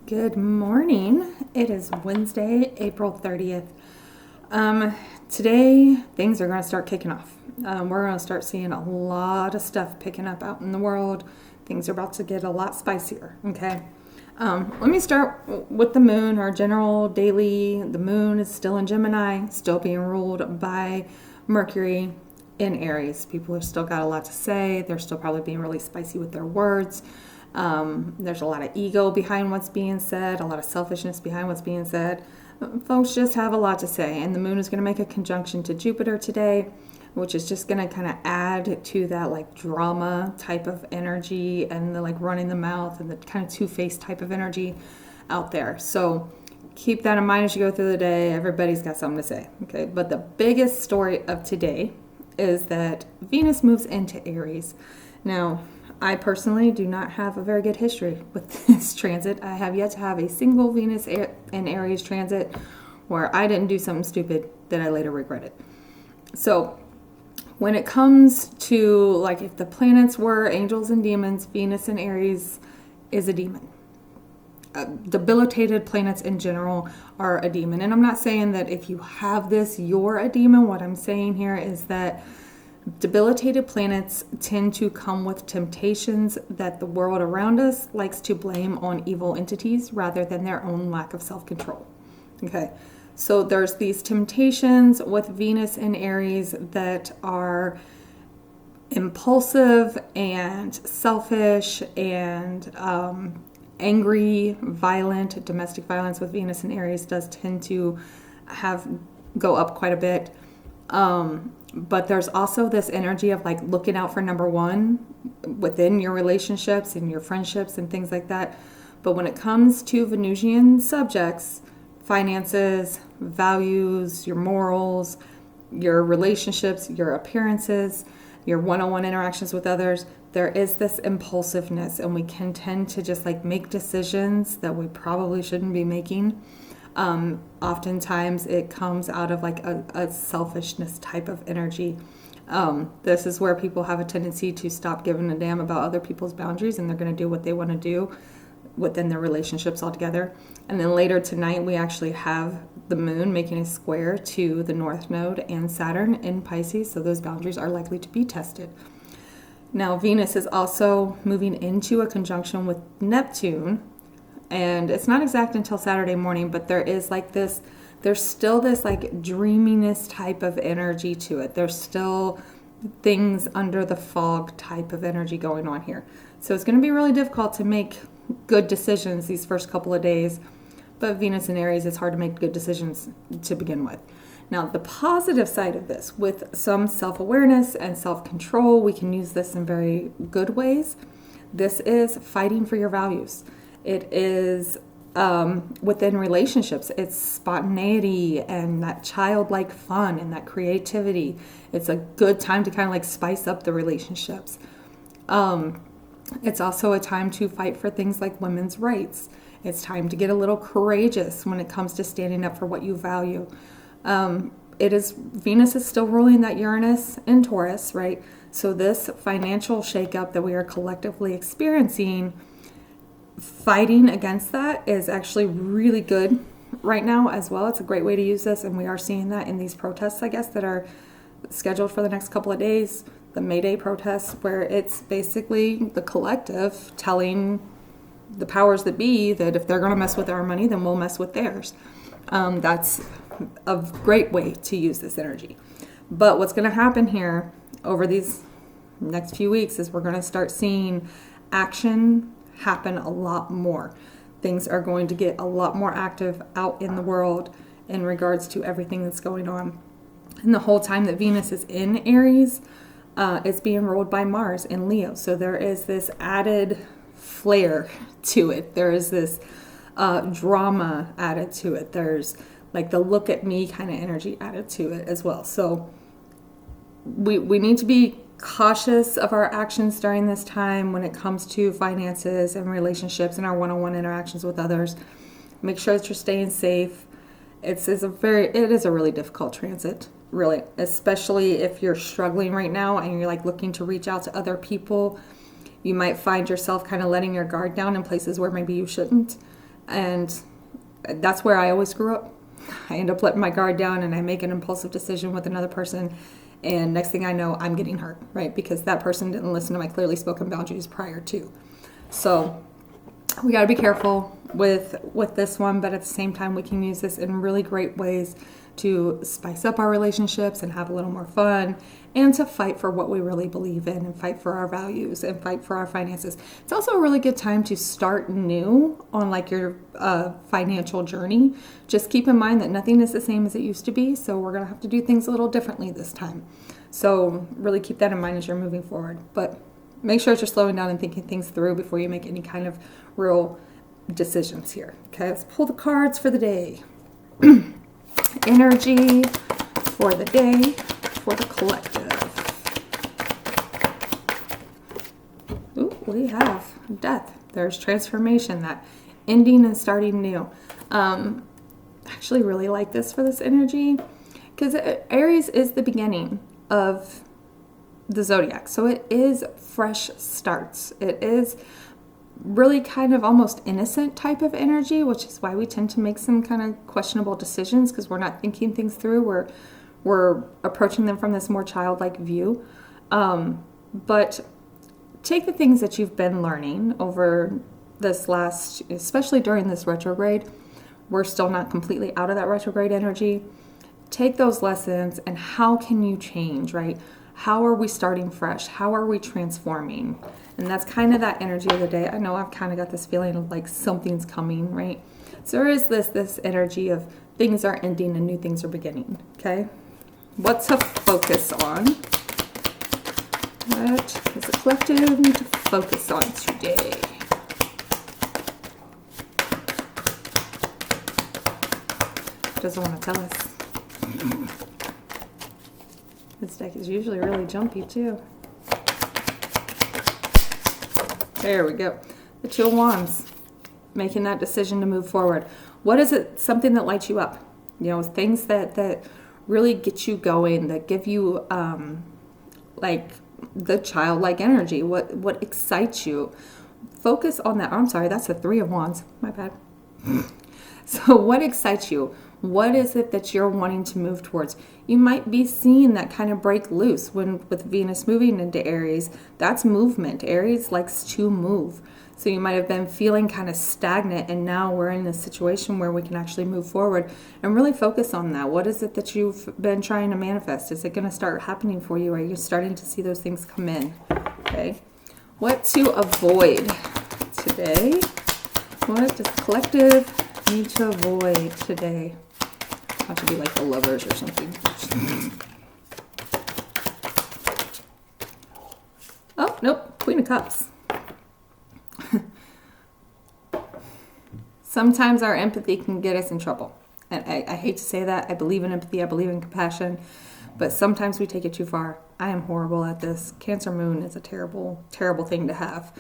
Good morning. It is Wednesday, April 30th. Today, things are going to start kicking off. We're going to start seeing a lot of stuff picking up out in the world. Things are about to get a lot spicier, okay? Let me start with the moon, our general daily. The moon is still in Gemini, still being ruled by Mercury in Aries. People have still got a lot to say. They're still probably being really spicy with their words. There's a lot of ego behind what's being said, a lot of selfishness behind what's being said. Folks just have a lot to say, and the moon is going to make a conjunction to Jupiter today, which is just going to kind of add to that like drama type of energy and the like running the mouth and the kind of two-faced type of energy out there. So keep that in mind as you go through the day. Everybody's got something to say, okay? But the biggest story of today is that Venus moves into Aries. Now, I personally do not have a very good history with this transit. I have yet to have a single Venus in Aries transit where I didn't do something stupid that I later regretted. So when it comes to like if the planets were angels and demons, Venus in Aries is a demon. Debilitated planets in general are a demon. And I'm not saying that if you have this, you're a demon. What I'm saying here is that debilitated planets tend to come with temptations that the world around us likes to blame on evil entities rather than their own lack of self-control. Okay, so there's these temptations with Venus in Aries that are impulsive and selfish and angry, violent. Domestic violence with Venus in Aries does tend to go up quite a bit. But there's also this energy of like looking out for number one within your relationships and your friendships and things like that. But when it comes to Venusian subjects, finances, values, your morals, your relationships, your appearances, your one-on-one interactions with others, there is this impulsiveness, and we can tend to just like make decisions that we probably shouldn't be making. Oftentimes it comes out of like a selfishness type of energy. This is where people have a tendency to stop giving a damn about other people's boundaries, and they're going to do what they want to do within their relationships altogether. And then later tonight, we actually have the moon making a square to the North Node and Saturn in Pisces, so those boundaries are likely to be tested. Now, Venus is also moving into a conjunction with Neptune, and it's not exact until Saturday morning, but there's still this like dreaminess type of energy to it. There's still things under the fog type of energy going on here. So it's going to be really difficult to make good decisions these first couple of days, but Venus in Aries, it's hard to make good decisions to begin with. Now, the positive side of this, with some self-awareness and self-control, we can use this in very good ways. This is fighting for your values. It is within relationships. It's spontaneity and that childlike fun and that creativity. It's a good time to kind of like spice up the relationships. It's also a time to fight for things like women's rights. It's time to get a little courageous when it comes to standing up for what you value. Venus is still ruling that Uranus in Taurus, right? So this financial shakeup that we are collectively experiencing, fighting against that is actually really good right now as well. It's a great way to use this, and we are seeing that in these protests, I guess, that are scheduled for the next couple of days, the May Day protests, where it's basically the collective telling the powers that be that if they're going to mess with our money, then we'll mess with theirs. That's a great way to use this energy. But what's going to happen here over these next few weeks is we're going to start seeing action happen a lot more. Things are going to get a lot more active out in the world in regards to everything that's going on. And the whole time that Venus is in Aries, it's being ruled by Mars in Leo. So there is this added flair to it. There is this drama added to it. There's like the look at me kind of energy added to it as well. So we need to be cautious of our actions during this time when it comes to finances and relationships and our one-on-one interactions with others. Make sure that you're staying safe. It is a really difficult transit, really, especially if you're struggling right now and you're like looking to reach out to other people. You might find yourself kind of letting your guard down in places where maybe you shouldn't. And that's where I always screw up. I end up letting my guard down and I make an impulsive decision with another person. And next thing I know, I'm getting hurt, right? Because that person didn't listen to my clearly spoken boundaries prior to. So we got to be careful with this one, but at the same time, we can use this in really great ways to spice up our relationships and have a little more fun, and to fight for what we really believe in, and fight for our values, and fight for our finances. It's also a really good time to start new on like your financial journey. Just keep in mind that nothing is the same as it used to be, so we're gonna have to do things a little differently this time. So really keep that in mind as you're moving forward. But make sure that you're slowing down and thinking things through before you make any kind of real decisions here. Okay, let's pull the cards for the day. Energy for the day for the collective. Ooh, what do you have? Death. There's transformation, that ending and starting new. I actually really like this for this energy because Aries is the beginning of the zodiac. So it is fresh starts. It is really kind of almost innocent type of energy, which is why we tend to make some kind of questionable decisions, because we're not thinking things through. We're approaching them from this more childlike view. But take the things that you've been learning over this last, especially during this retrograde. We're still not completely out of that retrograde energy. Take those lessons and how can you change, right? How are we starting fresh? How are we transforming? And that's kind of that energy of the day. I know I've kind of got this feeling of like something's coming, right? So there is this energy of things are ending and new things are beginning, okay? What to focus on? What does the collective need to focus on today? It doesn't want to tell us. This deck is usually really jumpy too. There we go. The Two of Wands. Making that decision to move forward. What is it? Something that lights you up. You know, things that really get you going, that give you like the childlike energy. What excites you? Focus on that. I'm sorry, that's the Three of Wands. My bad. So what excites you? What is it that you're wanting to move towards? You might be seeing that kind of break loose with Venus moving into Aries. That's movement. Aries likes to move. So you might have been feeling kind of stagnant, and now we're in this situation where we can actually move forward and really focus on that. What is it that you've been trying to manifest? Is it going to start happening for you? Are you starting to see those things come in? Okay. What to avoid today? What does the collective need to avoid today? Have to be like the Lovers or something. Oh, nope. Queen of Cups. Sometimes our empathy can get us in trouble. And I hate to say that. I believe in empathy. I believe in compassion. But sometimes we take it too far. I am horrible at this. Cancer moon is a terrible, terrible thing to have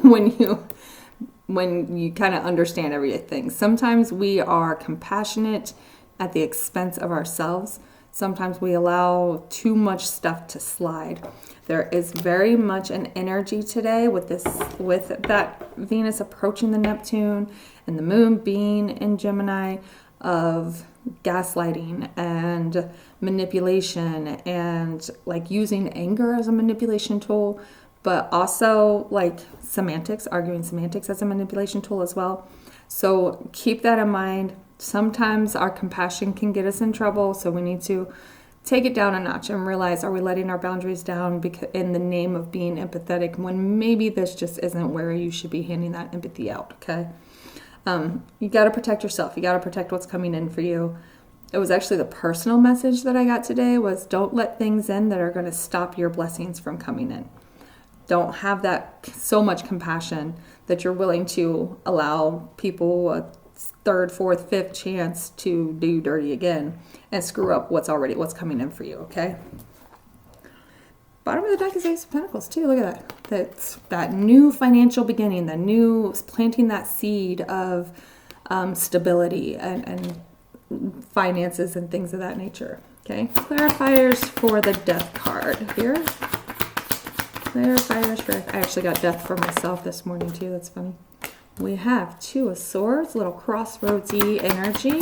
when you kind of understand everything. Sometimes we are compassionate at the expense of ourselves. Sometimes we allow too much stuff to slide. There is very much an energy today with that Venus approaching the Neptune and the moon being in Gemini of gaslighting and manipulation and like using anger as a manipulation tool, but also like semantics, arguing semantics as a manipulation tool as well. So keep that in mind. Sometimes our compassion can get us in trouble, so we need to take it down a notch and realize, are we letting our boundaries down in the name of being empathetic when maybe this just isn't where you should be handing that empathy out, okay? You got to protect yourself. You got to protect what's coming in for you. It was actually the personal message that I got today was don't let things in that are going to stop your blessings from coming in. Don't have that so much compassion that you're willing to allow people a third, fourth, fifth chance to do dirty again and screw up what's coming in for you, okay? Bottom of the deck is Ace of Pentacles too. Look at that. That's that new financial beginning, the new planting that seed of stability and finances and things of that nature. Okay, clarifiers for the Death card here. Clarifiers for, I actually got Death for myself this morning too. That's funny. We have Two of Swords, little crossroadsy energy.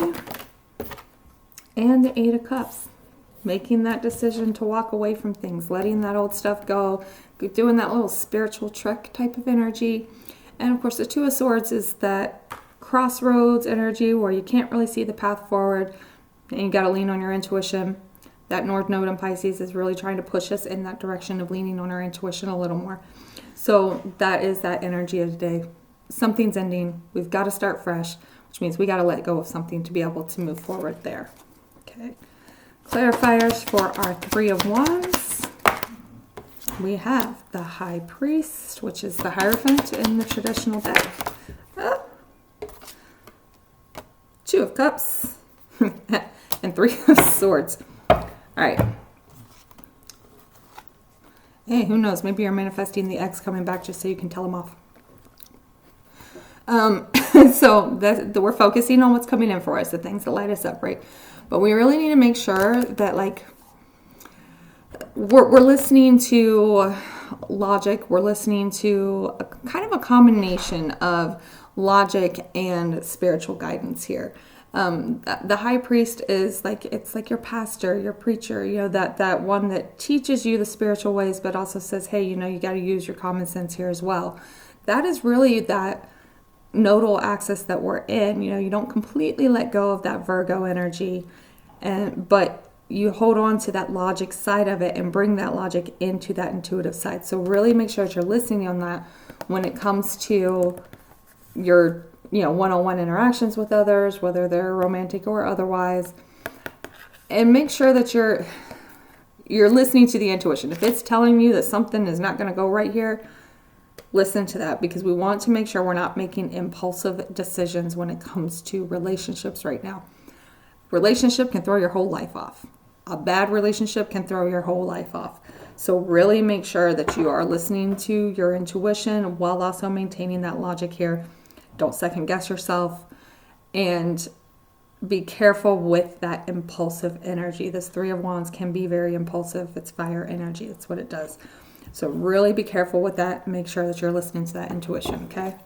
And the Eight of Cups. Making that decision to walk away from things, letting that old stuff go, doing that little spiritual trek type of energy. And of course, the Two of Swords is that crossroads energy where you can't really see the path forward and you got to lean on your intuition. That North Node in Pisces is really trying to push us in that direction of leaning on our intuition a little more. So that is that energy of the day. Something's ending. We've got to start fresh, which means we got to let go of something to be able to move forward there. Okay. Clarifiers for our Three of Wands. We have the High Priest, which is the Hierophant in the traditional deck. Two of Cups and Three of Swords. All right. Hey, who knows? Maybe you're manifesting the ex coming back just so you can tell him off. So we're focusing on what's coming in for us, the things that light us up, right? But we really need to make sure that, like, we're listening to logic. We're listening to kind of a combination of logic and spiritual guidance here. The High Priest is like, it's like your pastor, your preacher, you know, that one that teaches you the spiritual ways, but also says, hey, you know, you got to use your common sense here as well. That is really that nodal axis that we're in. You know, you don't completely let go of that Virgo energy, but you hold on to that logic side of it and bring that logic into that intuitive side. So really make sure that you're listening on that when it comes to your, you know, one-on-one interactions with others, whether they're romantic or otherwise. And make sure that you're listening to the intuition. If it's telling you that something is not going to go right here, listen to that, because we want to make sure we're not making impulsive decisions when it comes to relationships right now. Relationship can throw your whole life off. A bad relationship can throw your whole life off. So really make sure that you are listening to your intuition while also maintaining that logic here. Don't second guess yourself, and be careful with that impulsive energy. This Three of Wands can be very impulsive. It's fire energy. That's what it does. So really be careful with that. Make sure that you're listening to that intuition, okay?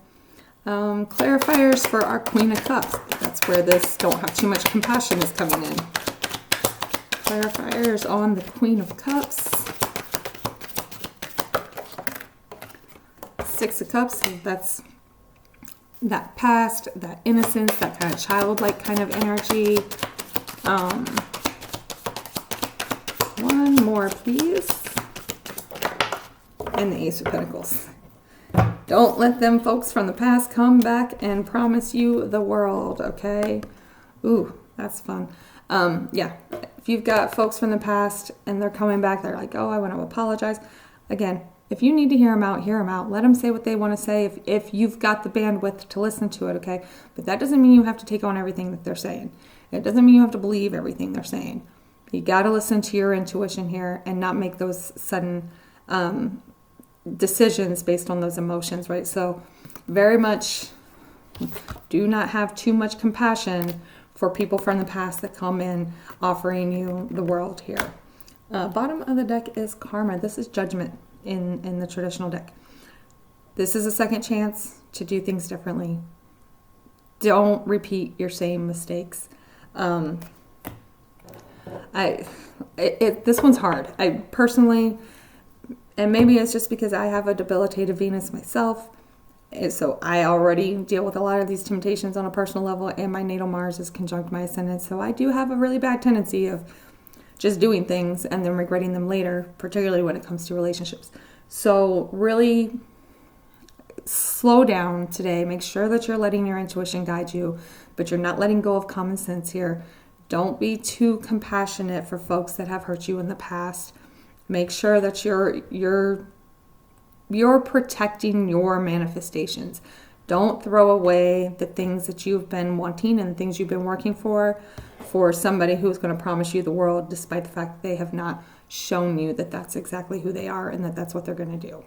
Clarifiers for our Queen of Cups. That's where this don't have too much compassion is coming in. Clarifiers on the Queen of Cups. Six of Cups, that's that past, that innocence, that kind of childlike kind of energy. One more, please. And the Ace of Pentacles. Don't let them folks from the past come back and promise you the world, okay? Ooh, that's fun. Yeah, if you've got folks from the past and they're coming back, they're like, oh, I want to apologize. Again, if you need to hear them out, hear them out. Let them say what they want to say if you've got the bandwidth to listen to it, okay? But that doesn't mean you have to take on everything that they're saying. It doesn't mean you have to believe everything they're saying. You got to listen to your intuition here and not make those sudden decisions based on those emotions, right? So very much do not have too much compassion for people from the past that come in offering you the world here. Bottom of the deck is Karma. This is Judgment in the traditional deck. This is a second chance to do things differently. Don't repeat your same mistakes. This one's hard. I personally, and maybe it's just because I have a debilitated Venus myself, and so I already deal with a lot of these temptations on a personal level, and my natal Mars is conjunct my ascendant, so I do have a really bad tendency of just doing things and then regretting them later, particularly when it comes to relationships. So really slow down today. Make sure that you're letting your intuition guide you, but you're not letting go of common sense here. Don't be too compassionate for folks that have hurt you in the past. Make sure that you're protecting your manifestations. Don't throw away the things that you've been wanting and the things you've been working for somebody who's going to promise you the world, despite the fact that they have not shown you that that's exactly who they are and that that's what they're going to do.